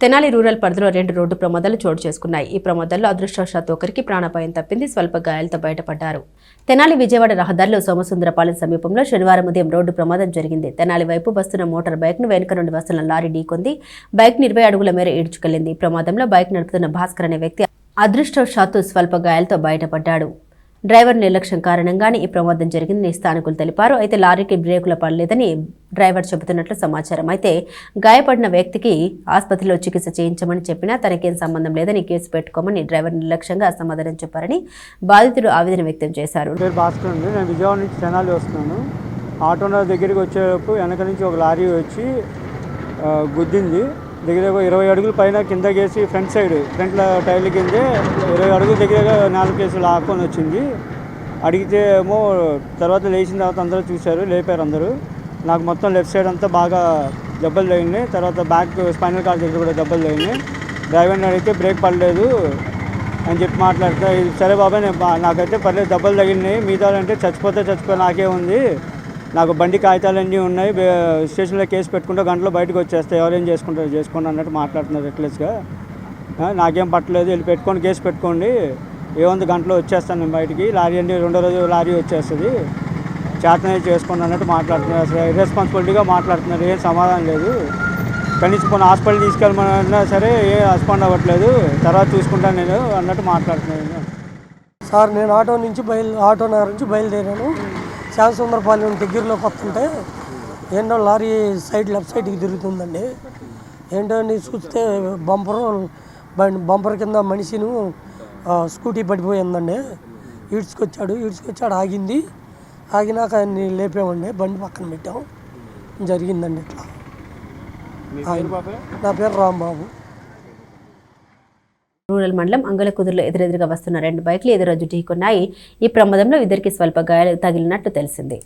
Tenali rural పరిధిలో 2 road ప్రమాదాలు చోటు చేసుకున్నాయి. ఈ ప్రమాదాల్లో అదృష్టవశాత్తు ఒకరికి ప్రాణాపాయం తప్పింది, స్వల్ప గాయాలతో బయటపడ్డారు. తెనాలి విజయవాడ రహదారిలో సోమసుందరపాలెం సమీపంలో శనివారం ఉదయం రోడ్డు ప్రమాదం జరిగింది. తెనాలి వైపు వస్తున్న మోటార్ బైక్ ను వెనుక నుండి వస్తున్న లారీ ఢీకొంది. బైక్ 20 అడుగుల మేర ఈడ్చుకెళ్లింది. ఈ ప్రమాదంలో బైక్ నడుపుతున్న భాస్కర్ అనే వ్యక్తి అదృష్టవశాత్తు స్వల్ప గాయాలతో బయటపడ్డాడు. డ్రైవర్ నిర్లక్ష్యం కారణంగానే ఈ ప్రమాదం జరిగిందని స్థానికులు తెలిపారు. అయితే లారీకి బ్రేకులు పడలేదని డ్రైవర్ చెబుతున్నట్లు సమాచారం. అయితే గాయపడిన వ్యక్తికి ఆసుపత్రిలో చికిత్స చేయించమని చెప్పినా తనకేం సంబంధం లేదని కేసు పెట్టుకోమని డ్రైవర్ నిర్లక్ష్యంగా సమాధానం చెప్పారని బాధితుడు ఆవేదన వ్యక్తం చేశారు. భాస్కర్ అండి, నేను విజయవాడ నుంచి తెనాలి వస్తున్నాను. ఆటోనగర్ దగ్గరికి వచ్చేటప్పుడు వెనక నుంచి ఒక లారీ వచ్చి గుద్దింది. దగ్గర 20 అడుగుల పైన కింద గేసి ఫ్రంట్ టైర్ల కిందే 20 అడుగుల దగ్గర 4 కేసులు ఆకొని వచ్చింది. అడిగితే ఏమో తర్వాత లేచిన తర్వాత అందరూ చూశారు, లేపారు అందరూ. నాకు మొత్తం లెఫ్ట్ సైడ్ అంతా బాగా దెబ్బలు తగిలినాయి. తర్వాత బ్యాక్ స్పైనల్ కార్డ్ దగ్గర కూడా దెబ్బలు తగిలినాయి. డ్రైవర్ని అడిగితే బ్రేక్ పడలేదు అని చెప్పి మాట్లాడితే, సరే బాబాయ్ నాకైతే పర్లేదు, దెబ్బలు తగిలినాయి, మిగతా అంటే చచ్చిపోతే నాకే ఉంది, నాకు బండి కాగితాలన్నీ ఉన్నాయి, స్టేషన్లో కేసు పెట్టుకుంటే గంటలో బయటకు వచ్చేస్తాయి, ఎవరేం చేసుకుంటారు చేసుకోండి అన్నట్టు మాట్లాడుతున్నారు రెక్లెస్గా. నాకేం పట్టలేదు, వెళ్ళి పెట్టుకోండి, కేసు పెట్టుకోండి, ఏముంది గంటలో వచ్చేస్తాను నేను బయటికి, లారీ అండి 2వ రోజు లారీ వచ్చేస్తుంది, చేతనే చేసుకోండి అన్నట్టు మాట్లాడుతున్నారు. అసలు ఇర్రెస్పాన్సిబిలిటీగా మాట్లాడుతున్నారు, ఏం సమాధానం లేదు. కనీసం కొన్ని హాస్పిటల్ తీసుకెళ్ళమన్నా సరే ఏం రెస్పాండ్ అవ్వట్లేదు, తర్వాత చూసుకుంటాను నేను అన్నట్టు మాట్లాడుతున్నాను. సార్, నేను ఆటోనగర్ నుంచి బయలుదేరాను. సోమసుందరపాలెం దగ్గరలోకి వస్తుంటే ఏంటో లారీ లెఫ్ట్ సైడ్కి తిరుగుతుందండి. ఏంటో అని చూస్తే బంపర్ కింద మనిషిను స్కూటీ పడిపోయిందండి. ఈడ్చుకొచ్చాడు, ఆగింది. ఆగినాక అన్ని లేపామండి, బండి పక్కన పెట్టాం. జరిగిందండి ఇట్లా. నా పేరు రాంబాబు. రూరల్ మండలం అంగలకుదురులో ఎదురెదురుగా వస్తున్న 2 బైక్లు ఎదురోజు ఢీకొన్నాయి. ఈ ప్రమాదంలో ఇద్దరికి స్వల్ప గాయాలు తగిలినట్టు తెలిసింది.